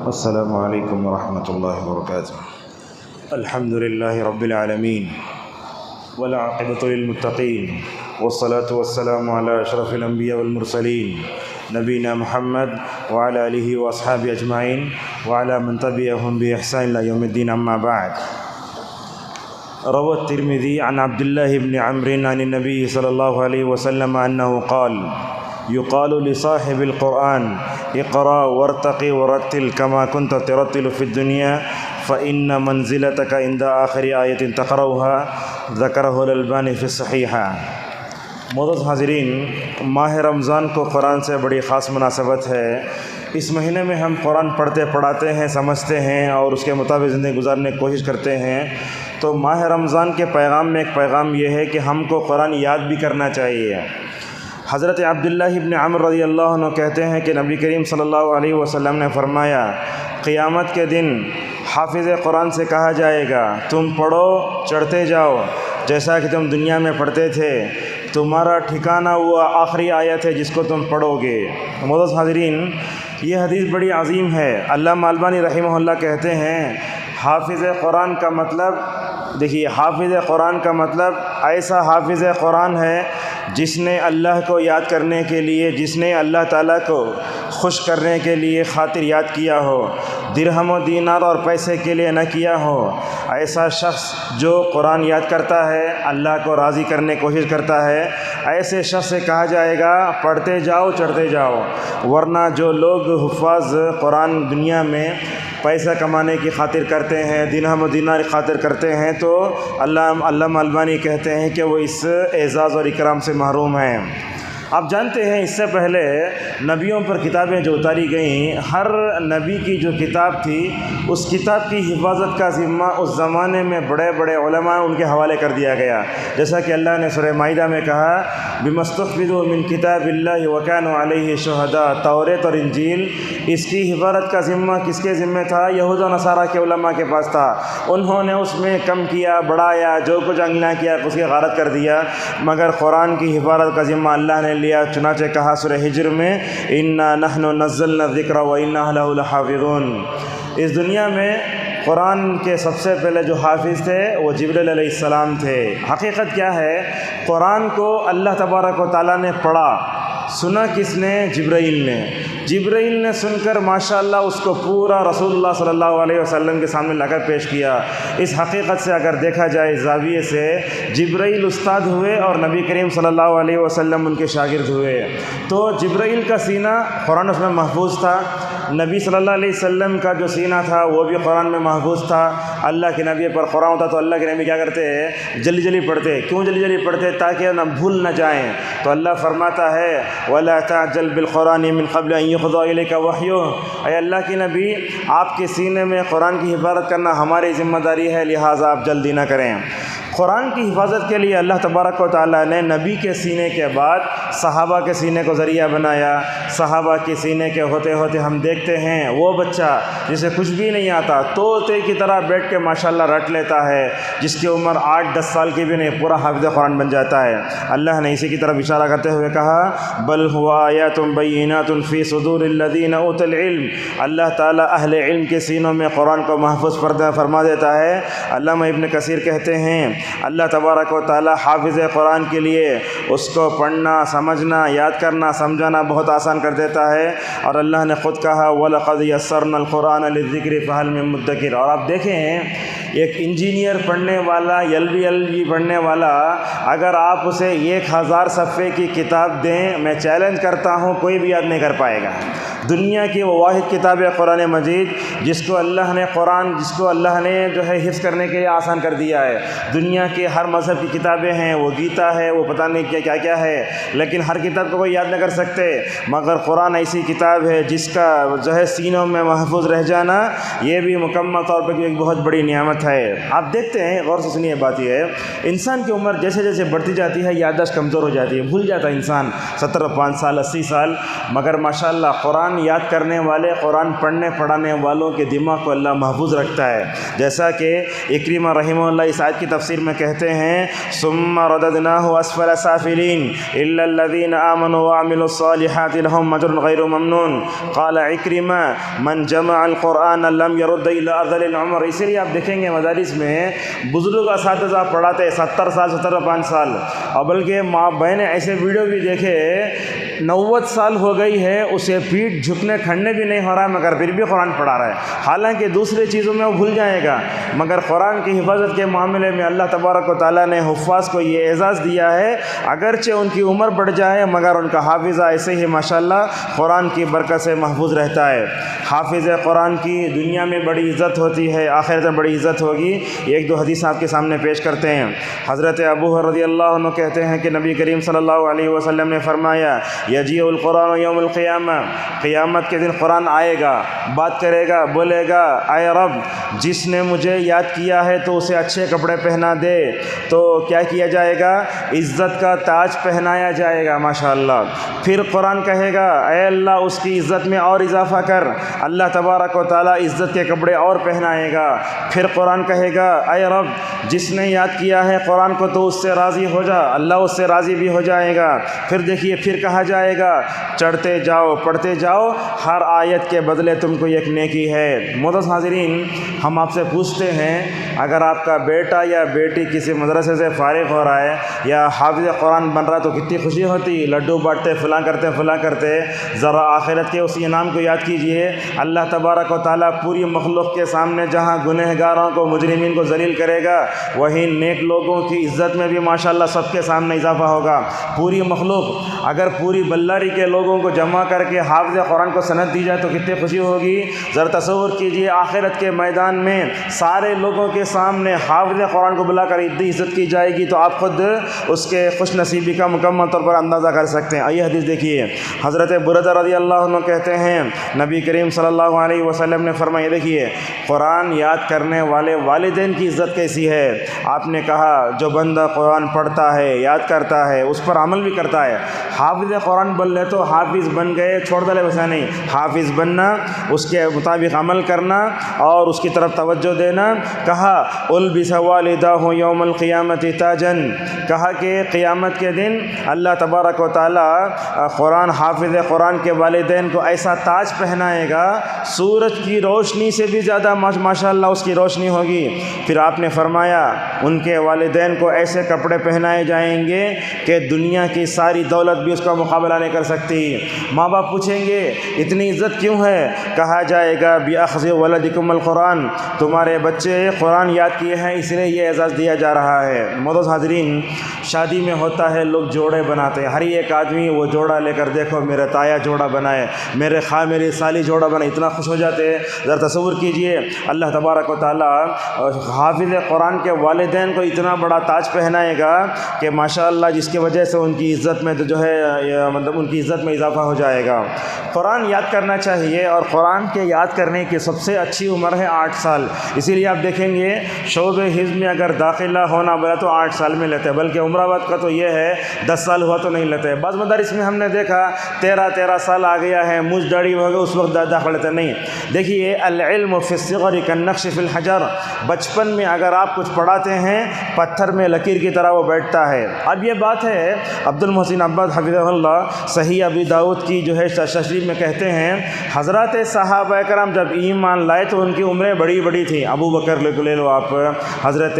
السلام علیکم ورحمۃ اللہ وبرکاتہ۔ الحمد للہ رب العالمین والعاقبۃ للمتقین والصلاة والسلام علی اشرف الانبیاء والمرسلین نبینا محمد وعلی آلہ واصحابہ اجمعین وعلی من تبعہم بإحسان الی یوم الدین، اما بعد۔ روى الترمذی عن عبد اللہ بن عمرو عن النبی صلی اللہ علیہ وسلم انہ قال يقال لصاحب القرآن اقرأ وارتق ورتل كما كنت ترتل في الدنيا فإن منزلتك عند آخر آية تقرأها، ذكره الألباني في الصحيحة۔ معزز حاضرین، ماہ رمضان کو قرآن سے بڑی خاص مناسبت ہے۔ اس مہینے میں ہم قرآن پڑھتے پڑھاتے ہیں، سمجھتے ہیں اور اس کے مطابق زندگی گزارنے کی کوشش کرتے ہیں۔ تو ماہ رمضان کے پیغام میں ایک پیغام یہ ہے کہ ہم کو قرآن یاد بھی کرنا چاہیے۔ حضرت عبداللہ ابن عمر رضی اللہ عنہ کہتے ہیں کہ نبی کریم صلی اللہ علیہ وسلم نے فرمایا، قیامت کے دن حافظ قرآن سے کہا جائے گا، تم پڑھو چڑھتے جاؤ جیسا کہ تم دنیا میں پڑھتے تھے، تمہارا ٹھکانہ وہ آخری آیت ہے جس کو تم پڑھو گے۔ معزز حاضرین، یہ حدیث بڑی عظیم ہے۔ علامہ البانی رحمہ اللہ کہتے ہیں حافظ قرآن کا مطلب، دیکھیے حافظ قرآن کا مطلب ایسا حافظ قرآن ہے جس نے اللہ کو یاد کرنے کے لیے، جس نے اللہ تعالیٰ کو خوش کرنے کے لیے خاطر یاد کیا ہو، درہم و دینار اور پیسے کے لیے نہ کیا ہو۔ ایسا شخص جو قرآن یاد کرتا ہے، اللہ کو راضی کرنے کی کوشش کرتا ہے، ایسے شخص سے کہا جائے گا پڑھتے جاؤ چڑھتے جاؤ۔ ورنہ جو لوگ حفاظ قرآن دنیا میں پیسہ کمانے کی خاطر کرتے ہیں، درہم و دینار کی خاطر کرتے ہیں، تو علامہ البانی کہتے ہیں کہ وہ اس اعزاز اور اکرام سے محروم ہیں۔ آپ جانتے ہیں اس سے پہلے نبیوں پر کتابیں جو اتاری گئیں، ہر نبی کی جو کتاب تھی اس کتاب کی حفاظت کا ذمہ اس زمانے میں بڑے بڑے علماء ان کے حوالے کر دیا گیا، جیسا کہ اللہ نے سورہ مائدہ میں کہا، بِمَا اسْتُحْفِظُوا مِن کتاب اللہ وَكَانُوا عَلَيْهِ شُهَدَاء۔ توریت اور انجیل، اس کی حفاظت کا ذمہ کس کے ذمہ تھا؟ یہود و نصارہ کے علماء کے پاس تھا۔ انہوں نے اس میں کم کیا، بڑھایا، جو کچھ انگلیاں کیا اس کی غارت کر دیا، مگر قرآن کی حفاظت کا ذمہ اللہ نے لیا۔ چنانچہ کہا سورہ ہجر میں، اِنَّا نَحْنُ نَزَّلْنَا الذِّكْرَ وَإِنَّا لَهُ لَحَافِظُونَ۔ اس دنیا میں قرآن کے سب سے پہلے جو حافظ تھے وہ جبریل علیہ السلام تھے۔ حقیقت کیا ہے؟ قرآن کو اللہ تبارک و تعالیٰ نے پڑھا، سنا کس نے؟ جبرائیل نے۔ جبرائیل نے سن کر ماشاءاللہ اس کو پورا رسول اللہ صلی اللہ علیہ وسلم کے سامنے لا کر پیش کیا۔ اس حقیقت سے اگر دیکھا جائے اس زاویے سے، جبرائیل استاد ہوئے اور نبی کریم صلی اللہ علیہ وسلم ان کے شاگرد ہوئے۔ تو جبرائیل کا سینہ قرآن اس میں محفوظ تھا، نبی صلی اللہ علیہ وسلم کا جو سینہ تھا وہ بھی قرآن میں محفوظ تھا۔ اللہ کے نبی پر قرآن ہوتا تو اللہ کے نبی کیا کرتے ہیں؟ جلدی جلدی پڑھتے۔ کیوں جلدی جلدی پڑھتے؟ تاکہ نہ بھول نہ جائیں۔ تو اللہ فرماتا ہے، وَلَا تَعْجَلْ بِالْقُرْآنِ مِنْ قَبْلِ أَنْ يُقْضَىٰ إِلَيْكَ وَحْيُهُ۔ اے اللہ کے نبی، آپ کے سینے میں قرآن کی حفاظت کرنا ہماری ذمہ داری ہے، لہٰذا آپ جلدی نہ کریں۔ قرآن کی حفاظت کے لیے اللہ تبارک و تعالیٰ نے نبی کے سینے کے بعد صحابہ کے سینے کو ذریعہ بنایا۔ صحابہ کے سینے کے ہوتے ہوتے ہم دیکھتے ہیں وہ بچہ جسے کچھ بھی نہیں آتا، طوطے کی طرح بیٹھ کے ماشاءاللہ رٹ لیتا ہے، جس کی عمر 8-10 سال کی بھی نہیں، پورا حافظ قرآن بن جاتا ہے۔ اللہ نے اسی کی طرف اشارہ کرتے ہوئے کہا، بل هو آیات بینات فی صدور الذین اوتوا العلم۔ اللہ تعالیٰ اہل علم کے سینوں میں قرآن کو محفوظ فرما دیتا ہے۔ علامہ ابن کثیر کہتے ہیں اللہ تبارک و تعالیٰ حافظ قرآن کے لیے اس کو پڑھنا، سمجھنا، یاد کرنا، سمجھانا بہت آسان کر دیتا ہے۔ اور اللہ نے خود کہا، وَلَقَدْ يَسَّرْنَا الْقُرْآنَ لِلذِّكْرِ فَهَلْ مِن مُدَّكِرٍ۔ اور آپ دیکھیں، ایک انجینئر پڑھنے والا، LLB پڑھنے والا، اگر آپ اسے 1000 صفحے کی کتاب دیں، میں چیلنج کرتا ہوں کوئی بھی یاد نہیں کر پائے گا۔ دنیا کی وہ واحد کتاب ہے قرآن مجید، جس کو اللہ نے جو ہے حفظ کرنے کے لیے آسان کر دیا ہے۔ دنیا کے ہر مذہب کی کتابیں ہیں، وہ گیتا ہے، وہ پتہ نہیں کیا کیا ہے، لیکن ہر کتاب کو کوئی یاد نہ کر سکتے، مگر قرآن ایسی کتاب ہے جس کا جو ہے سینوں میں محفوظ رہ جانا، یہ بھی مکمل طور پر ایک بہت بڑی نعمت نعمت ہے۔ آپ دیکھتے ہیں، غور سے سنیے، بات یہ ہے انسان کی عمر جیسے جیسے بڑھتی جاتی ہے یادداشت کمزور ہو جاتی ہے، بھول جاتا ہے انسان 75 سال 80 سال، مگر ماشاءاللہ قرآن یاد کرنے والے، قرآن پڑھنے پڑھانے والوں کے دماغ کو اللہ محفوظ رکھتا ہے۔ جیسا کہ اکرمہ رحمہ اللہ اس آیت کی تفسیر میں کہتے ہیں ثم رددناہ اسفل سافلین الا الذین آمنوا وعملوا الصالحات لهم اجر غیر ممنون۔ قال اکرمہ من جمع القرآن لم يرد الى ارذل العمر۔ اسی لیے آپ دیکھیں گے مدارس میں بزرگ اساتذہ پڑھاتے 70 سال 75 سال، اور بلکہ ماں بہنیں ایسے ویڈیو بھی دیکھے 90 سال ہو گئی ہے، اسے پیٹھ جھکنے کھڑنے بھی نہیں ہو رہا ہے، مگر پھر بھی قرآن پڑھا رہا ہے، حالانکہ دوسرے چیزوں میں وہ بھول جائے گا، مگر قرآن کی حفاظت کے معاملے میں اللہ تبارک و تعالیٰ نے حفاظ کو یہ اعزاز دیا ہے، اگرچہ ان کی عمر بڑھ جائے مگر ان کا حافظہ ایسے ہی ماشاءاللہ قرآن کی برکت سے محفوظ رہتا ہے۔ حافظ قرآن کی دنیا میں بڑی عزت ہوتی ہے، آخرت میں بڑی عزت ہوگی۔ ایک دو حدیث آپ کے سامنے پیش کرتے ہیں۔ حضرت ابو ہریرہ رضی اللہ عنہ کہتے ہیں کہ نبی کریم صلی اللہ علیہ وسلم نے فرمایا یجیء القرآن یوم القیامہ، قیامت کے دن قرآن آئے گا، بات کرے گا، بولے گا اے رب جس نے مجھے یاد کیا ہے تو اسے اچھے کپڑے پہنا دے، تو کیا کیا جائے گا؟ عزت کا تاج پہنایا جائے گا ماشاءاللہ۔ پھر قرآن کہے گا اے اللہ اس کی عزت میں اور اضافہ کر، اللہ تبارک و تعالیٰ عزت کے کپڑے اور پہنائے گا۔ پھر قرآن کہے گا اے رب جس نے یاد کیا ہے قرآن کو تو اس سے راضی ہو جا، اللہ اس سے راضی بھی ہو جائے گا۔ پھر دیکھیے پھر کہا جائے گا چڑھتے جاؤ پڑھتے جاؤ، ہر آیت کے بدلے تم کو ایک نیکی ہے۔ معزز حاضرین، ہم آپ سے پوچھتے ہیں اگر آپ کا بیٹا یا بیٹی کسی مدرسے سے فارغ ہو رہا ہے یا حافظ قرآن بن رہا ہے تو کتنی خوشی ہوتی، لڈو بانٹتے، فلاں کرتے، ذرا آخرت کے اس انعام کو یاد کیجئے۔ اللہ تبارک و تعالیٰ پوری مخلوق کے سامنے جہاں گنہگاروں کو، مجرمین کو ذلیل کرے گا، وہیں نیک لوگوں کی عزت میں بھی ماشاءاللہ سب کے سامنے اضافہ ہوگا۔ پوری مخلوق اگر پوری بلاری کے لوگوں کو جمع کر کے حافظ قرآن کو سند دی جائے تو کتنی خوشی ہوگی۔ ذرا تصور کیجئے آخرت کے میدان میں سارے لوگوں کے سامنے حافظ قرآن کو بلا کر اتنی عزت کی جائے گی تو آپ خود اس کے خوش نصیبی کا مکمل طور پر اندازہ کر سکتے ہیں۔ آئیے حدیث دیکھیے، حضرت بردہ رضی اللہ عنہ کہتے ہیں نبی کریم صلی اللہ علیہ وسلم نے فرمایا، دیکھیے قرآن یاد کرنے والے والدین کی عزت کیسی ہے۔ آپ نے کہا جو بندہ قرآن پڑھتا ہے، یاد کرتا ہے، اس پر عمل بھی کرتا ہے، حافظ قرآن بن لے تو حافظ بن گئے، چھوڑ دے ویسا نہیں، حافظ بننا، اس کے مطابق عمل کرنا اور اس کی طرف توجہ دینا۔ کہا البس والدہ یوم القیامت تاجن، کہا کہ قیامت کے دن اللہ تبارک و تعالیٰ قرآن حافظ قرآن کے والدین کو ایسا تاج پہنائے گا سورج کی روشنی سے بھی زیادہ ماشاءاللہ اس کی روشنی ہوگی۔ پھر آپ نے فرمایا ان کے والدین کو ایسے کپڑے پہنائے جائیں گے کہ دنیا کی ساری دولت بھی اس کا مقابلہ نہیں کر سکتی۔ ماں باپ پوچھیں گے اتنی عزت کیوں ہے؟ کہا جائے گا بِأَخْذِ وَلَدِكُمُ الْقُرْآنَ، تمہارے بچے قرآن یاد کیے ہیں اس لیے یہ اعزاز دیا جا رہا ہے۔ معزز حاضرین، شادی میں ہوتا ہے لوگ جوڑے بناتے ہیں، ہر ایک آدمی وہ جوڑا لے کر دیکھو میرے تایا جوڑا بنائے، میری سالی جوڑا بنائے، اتنا خوش ہو جاتے ہیں۔ ذرا تصور کیجئے اللہ تبارک و تعالیٰ حافظ قرآن کے والدین کو اتنا بڑا تاج پہنائے گا کہ ماشاءاللہ جس کی وجہ سے ان کی عزت میں جو ہے مطلب ان کی عزت میں اضافہ ہو جائے گا۔ قرآن یاد کرنا چاہیے، اور قرآن کے یاد کرنے کی سب سے اچھی عمر ہے 8 سال۔ اسی لیے آپ دیکھیں گے شعبہ حفظ میں اگر داخلہ ہونا بولا تو 8 سال میں لیتے ہیں، بلکہ عمرہ وقت کا تو یہ ہے 10 سال ہوا تو نہیں لیتے۔ بعض مدارس میں ہم نے دیکھا 13 سال آ گیا ہے، مجھ داڑھی ہو گیا اس وقت داخلہ لیتے نہیں۔ دیکھیے العلم فی الصغر کالنقش فی الحجر، بچپن میں اگر آپ کچھ پڑھاتے ہیں پتھر میں لکیر کی طرح وہ بیٹھتا ہے۔ اب یہ بات ہے عبد المحسن عباد حفظہ اللہ صحیح ابی داؤد کی جو ہے تشریح میں کہتے ہیں حضرات صحابہ کرام جب ایمان لائے تو ان کی عمریں بڑی بڑی تھیں۔ ابو بکر لے لو آپ، حضرت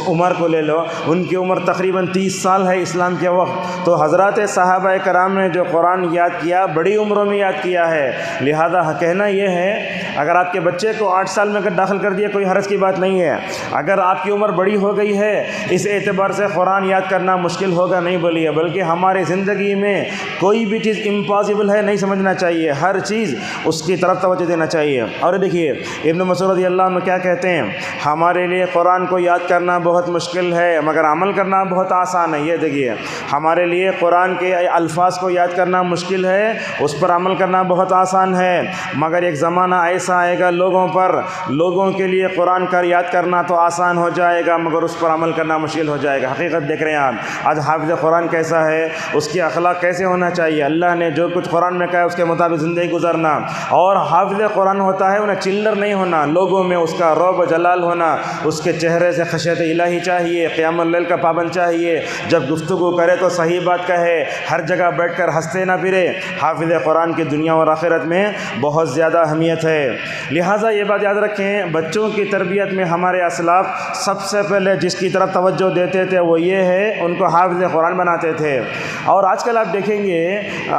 عمر کو لے لو، ان کی عمر تقریباً 30 سال ہے اسلام کے وقت۔ تو حضرات صحابہ کرام نے جو قرآن یاد کیا بڑی عمروں میں یاد کیا ہے، لہذا کہنا یہ ہے اگر آپ کے بچے کو 8 سال میں اگر داخل کر دیا کوئی حرج کی بات نہیں ہے۔ اگر آپ کی عمر بڑی ہو گئی ہے اس اعتبار سے قرآن یاد کرنا مشکل ہوگا نہیں بولیے، بلکہ ہماری زندگی میں کوئی بھی چیز امپاسبل ہے نہیں سمجھنا چاہیے، ہر چیز اس کی طرف توجہ دینا چاہیے۔ اور دیکھیے ابن مسعود رضی اللہ عنہ کیا کہتے ہیں، ہمارے لیے قرآن کو یاد کرنا بہت مشکل ہے مگر عمل کرنا بہت آسان ہے۔ یہ دیکھیے ہمارے لیے قرآن کے الفاظ کو یاد کرنا مشکل ہے، اس پر عمل کرنا بہت آسان ہے، مگر ایک زمانہ ایسا ایسا آئے گا لوگوں پر، لوگوں کے لیے قرآن کا یاد کرنا تو آسان ہو جائے گا مگر اس پر عمل کرنا مشکل ہو جائے گا۔ حقیقت دیکھ رہے ہیں آپ، آج حافظ قرآن کیسا ہے، اس کی اخلاق کیسے ہونا چاہیے، اللہ نے جو کچھ قرآن میں کہا ہے اس کے مطابق زندگی گزرنا، اور حافظ قرآن ہوتا ہے انہیں چلر نہیں ہونا، لوگوں میں اس کا رعب و جلال ہونا، اس کے چہرے سے خشیت الہی چاہیے، قیام اللیل کا پابند چاہیے، جب گفتگو کرے تو صحیح بات کہے، ہر جگہ بیٹھ کر ہنستے نہ پھرے۔ حافظ قرآن کی دنیا اور آخرت میں بہت زیادہ اہمیت ہے۔ لہٰذا یہ بات یاد رکھیں، بچوں کی تربیت میں ہمارے اسلاف سب سے پہلے جس کی طرف توجہ دیتے تھے وہ یہ ہے، ان کو حافظ قرآن بناتے تھے۔ اور آج کل آپ دیکھیں گے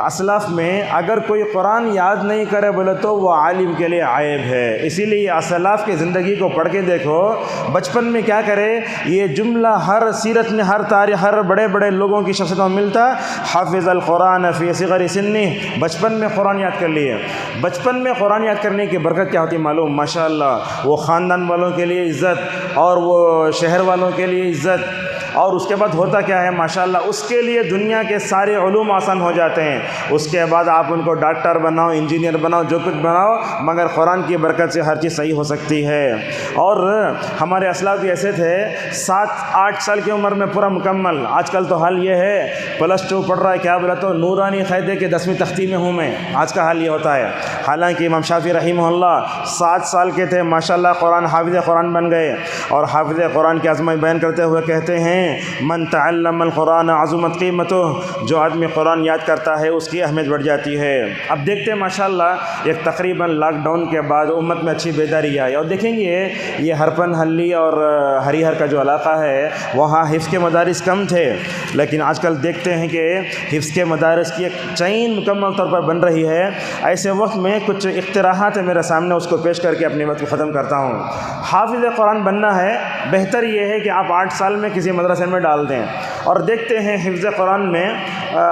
اسلاف میں اگر کوئی قرآن یاد نہیں کرے بولے تو وہ عالم کے لیے عیب ہے۔ اسی لیے اسلاف کی زندگی کو پڑھ کے دیکھو، بچپن میں کیا کرے، یہ جملہ ہر سیرت میں، ہر تاریخ، ہر بڑے بڑے لوگوں کی شخصیتوں میں ملتا، حافظ القرآن فی صغر سنہ، بچپن میں قرآن یاد کر لیے۔ بچپن میں قرآن یاد کرنے کی برکت کیا ہوتی ہے معلوم، ماشاءاللہ وہ خاندان والوں کے لیے عزت، اور وہ شہر والوں کے لیے عزت، اور اس کے بعد ہوتا کیا ہے ماشاءاللہ، اس کے لیے دنیا کے سارے علوم آسان ہو جاتے ہیں۔ اس کے بعد آپ ان کو ڈاکٹر بناؤ، انجینئر بناؤ، جو کچھ بناؤ، مگر قرآن کی برکت سے ہر چیز صحیح ہو سکتی ہے۔ اور ہمارے اسلاف بھی ایسے تھے، 7-8 سال کی عمر میں پورا مکمل۔ آج کل تو حال یہ ہے +2 پڑھ رہا ہے، کیا بولا تو نورانی قاعدے کے 10ویں تختی میں ہوں میں، آج کا حال یہ ہوتا ہے۔ حالانکہ امام شافعی رحمہ اللہ 7 سال کے تھے، ماشاءاللہ قرآن حافظ قرآن بن گئے، اور حافظ قرآن کی عظمت بیان کرتے ہوئے کہتے ہیں، من تعلم القرآن عظمت قیمتہ، جو آدمی قرآن یاد کرتا ہے اس کی اہمیت بڑھ جاتی ہے۔ اب دیکھتے ہیں ماشاءاللہ ایک تقریباً لاک ڈاؤن کے بعد امت میں اچھی بیداری آئی، اور دیکھیں گے یہ ہرپن ہلی اور ہریہر کا جو علاقہ ہے وہاں حفظ کے مدارس کم تھے، لیکن آج کل دیکھتے ہیں کہ حفظ کے مدارس کی ایک چین مکمل طور پر بن رہی ہے۔ ایسے وقت میں کچھ اقتراحات ہیں میرے سامنے، اس کو پیش کر کے اپنی بات کو ختم کرتا ہوں۔ حافظ قرآن بننا ہے، بہتر یہ ہے کہ آپ 8 سال میں کسی مدرسے میں ڈال دیں، اور دیکھتے ہیں حفظ قرآن میں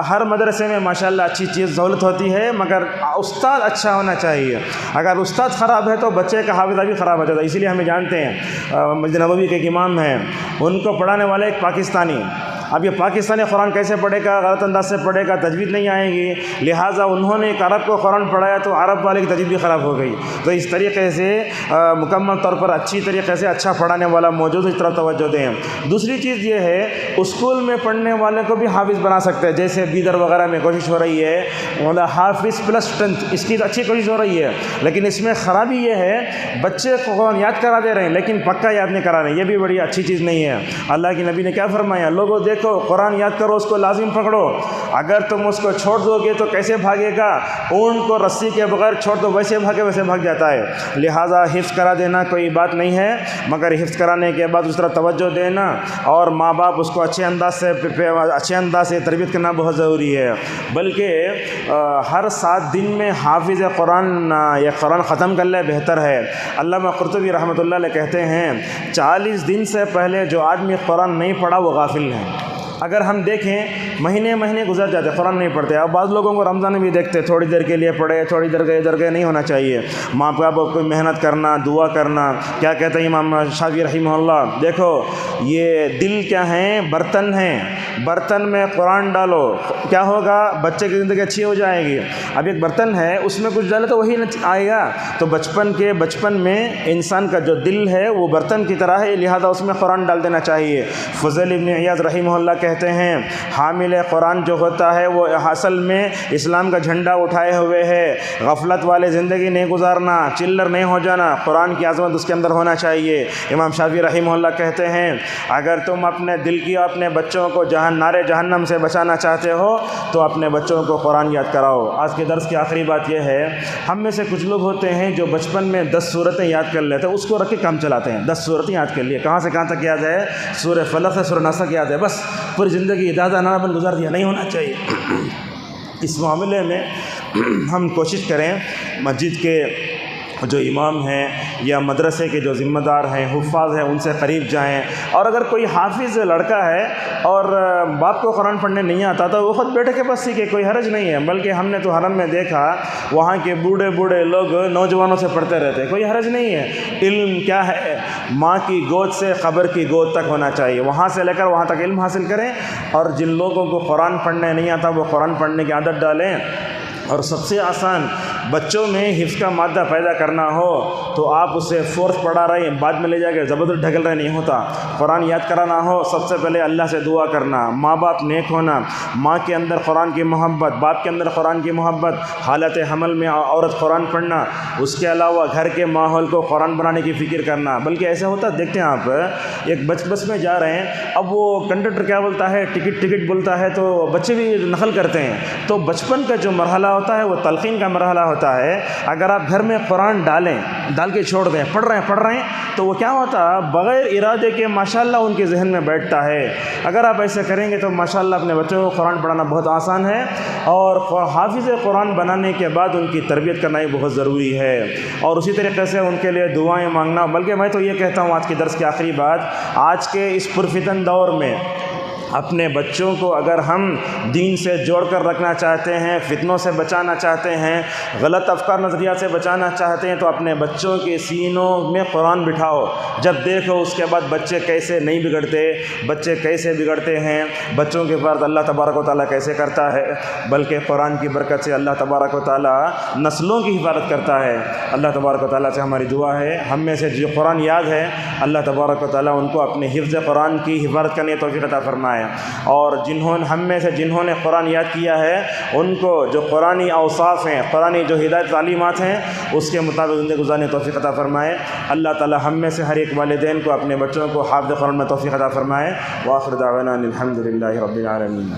ہر مدرسے میں ماشاءاللہ اچھی چیز سہولت ہوتی ہے، مگر استاد اچھا ہونا چاہیے۔ اگر استاد خراب ہے تو بچے کا حافظہ بھی خراب ہو جاتا ہے۔ اسی لیے ہمیں جانتے ہیں مسجد نبوی کے ایک امام ہیں، ان کو پڑھانے والے ایک پاکستانی، اب یہ پاکستانی قرآن کیسے پڑھے گا، غلط انداز سے پڑھے گا، تجوید نہیں آئے گی، لہٰذا انہوں نے ایک عرب کو قرآن پڑھایا تو عرب والے کی تجوید بھی خراب ہو گئی۔ تو اس طریقے سے مکمل طور پر اچھی طریقے سے اچھا پڑھانے والا موجود، اس طرف توجہ دیں۔ دوسری چیز یہ ہے، اسکول میں پڑھنے والے کو بھی حافظ بنا سکتے ہیں، جیسے بیدر وغیرہ میں کوشش ہو رہی ہے، حافظ +10، اس کی اچھی کوشش ہو رہی ہے، لیکن اس میں خرابی یہ ہے بچے کو قرآن یاد کرا دے رہے ہیں لیکن پکا یاد نہیں کرا رہے ہیں، یہ بھی بڑی اچھی چیز نہیں ہے۔ اللہ کے نبی نے کیا فرمایا، لوگوں دیکھو قرآن یاد کرو، اس کو لازم پکڑو، اگر تم اس کو چھوڑ دو گے تو کیسے بھاگے گا، اونٹ کو رسی کے بغیر چھوڑ دو، ویسے بھاگے ویسے بھاگ جاتا ہے۔ لہٰذا حفظ کرا دینا کوئی بات نہیں ہے، مگر حفظ کرانے کے بعد اس طرح توجہ دینا، اور ماں باپ اس کو اچھے انداز سے تربیت کرنا بہت ضروری ہے۔ بلکہ ہر 7 دن میں حافظ قرآن یا قرآن ختم کر لے بہتر ہے۔ علامہ قرطبی رحمۃ اللہ علیہ کہتے ہیں 40 دن سے پہلے جو آدمی قرآن نہیں پڑھا وہ غافل ہے۔ اگر ہم دیکھیں مہینے گزر جاتے قرآن نہیں پڑھتے، اب بعض لوگوں کو رمضان میں بھی دیکھتے تھوڑی دیر کے لیے پڑھے، تھوڑی دیر کے ادھر گئے، نہیں ہونا چاہیے۔ ماں باپ کو محنت کرنا، دعا کرنا، کیا کہتے ہیں امام شافعی رحمہ اللہ، دیکھو یہ دل کیا ہیں، برتن ہیں، برتن میں قرآن ڈالو، کیا ہوگا، بچے کی زندگی اچھی ہو جائے گی۔ اب ایک برتن ہے اس میں کچھ ڈالے تو وہی آئے گا، تو بچپن میں انسان کا جو دل ہے وہ برتن کی طرح ہے، لہذا اس میں قرآن ڈال دینا چاہیے۔ فضیل ابن عیاض رحمہ اللہ کہتے ہیں حامل قرآن جو ہوتا ہے وہ اصل میں اسلام کا جھنڈا اٹھائے ہوئے ہے، غفلت والے زندگی نہیں گزارنا، چلر نہیں ہو جانا، قرآن کی عظمت اس کے اندر ہونا چاہیے۔ امام شافعی رحمہ اللہ کہتے ہیں اگر تم اپنے دل کی اور اپنے بچوں کو نارے جہنم سے بچانا چاہتے ہو تو اپنے بچوں کو قرآن یاد کراؤ۔ آج کے درس کی آخری بات یہ ہے، ہم میں سے کچھ لوگ ہوتے ہیں جو بچپن میں 10 سورتیں یاد کر لیتے ہیں، اس کو رکھ کے کام چلاتے ہیں، 10 سورتیں یاد کر لیے، کہاں سے کہاں تک یاد ہے، سورہ فلق سے سورہ ناس تک یاد ہے، بس پوری زندگی دادا نانا بن گزار دیا، نہیں ہونا چاہیے۔ اس معاملے میں ہم کوشش کریں مسجد کے جو امام ہیں یا مدرسے کے جو ذمہ دار ہیں، حفاظ ہیں، ان سے قریب جائیں، اور اگر کوئی حافظ لڑکا ہے اور باپ کو قرآن پڑھنے نہیں آتا تو وہ خود بیٹھے کے بس سیکھے، کوئی حرج نہیں ہے۔ بلکہ ہم نے تو حرم میں دیکھا وہاں کے بوڑھے لوگ نوجوانوں سے پڑھتے رہتے، کوئی حرج نہیں ہے۔ علم کیا ہے، ماں کی گود سے قبر کی گود تک ہونا چاہیے، وہاں سے لے کر وہاں تک علم حاصل کریں، اور جن لوگوں کو قرآن پڑھنے نہیں آتا وہ قرآن پڑھنے کی عادت ڈالیں۔ اور سب سے آسان بچوں میں حفظ کا مادہ پیدا کرنا ہو تو آپ اسے فورس پڑھا رہے ہیں، بعد میں لے جا کے زبردست ڈھکل رہے نہیں ہوتا۔ قرآن یاد کرانا ہو سب سے پہلے اللہ سے دعا کرنا، ماں باپ نیک ہونا، ماں کے اندر قرآن کی محبت، باپ کے اندر قرآن کی محبت، حالت حمل میں عورت قرآن پڑھنا، اس کے علاوہ گھر کے ماحول کو قرآن بنانے کی فکر کرنا۔ بلکہ ایسا ہوتا دیکھتے ہیں آپ، ایک بس میں جا رہے ہیں، اب وہ کنڈکٹر کیا بولتا ہے، ٹکٹ بولتا ہے، تو بچے بھی نقل کرتے ہیں۔ تو بچپن کا جو مرحلہ ہوتا ہے وہ تلقین کا مرحلہ ہوتا ہے۔ اگر آپ گھر میں قرآن ڈال کے چھوڑ دیں، پڑھ رہے ہیں تو وہ کیا ہوتا ہے، بغیر ارادے کے ماشاءاللہ ان کے ذہن میں بیٹھتا ہے۔ اگر آپ ایسا کریں گے تو ماشاءاللہ اپنے بچوں کو قرآن پڑھانا بہت آسان ہے، اور حافظ قرآن بنانے کے بعد ان کی تربیت کرنا ہی بہت ضروری ہے، اور اسی طریقے سے ان کے لیے دعائیں مانگنا۔ بلکہ میں تو یہ کہتا ہوں، آج کے درس کی آخری بات، آج کے اس پرفتن دور میں اپنے بچوں کو اگر ہم دین سے جوڑ کر رکھنا چاہتے ہیں، فتنوں سے بچانا چاہتے ہیں، غلط افکار نظریات سے بچانا چاہتے ہیں، تو اپنے بچوں کے سینوں میں قرآن بٹھاؤ۔ جب دیکھو اس کے بعد بچے کیسے نہیں بگڑتے، بچے کیسے بگڑتے ہیں، بچوں کے بعد اللہ تبارک و تعالیٰ کیسے کرتا ہے، بلکہ قرآن کی برکت سے اللہ تبارک و تعالیٰ نسلوں کی حفاظت کرتا ہے۔ اللہ تبارک و تعالیٰ سے ہماری دعا ہے، ہم میں سے جو قرآن یاد ہے اللہ تبارک و تعالیٰ ان کو اپنے حفظ قرآن کی حفاظت کرنے کی توفیق عطا فرمائے، اور ہم میں سے جنہوں نے قرآن یاد کیا ہے ان کو جو قرآنی اوصاف ہیں، قرآنی جو ہدایت تعلیمات ہیں، اس کے مطابق زندگی گزارنے کی توفیق عطا فرمائے۔ اللہ تعالی ہم میں سے ہر ایک والدین کو اپنے بچوں کو حافظ قرآن میں توفیق عطا فرمائے۔ وآخر دعوانا الحمد للہ رب العالمین۔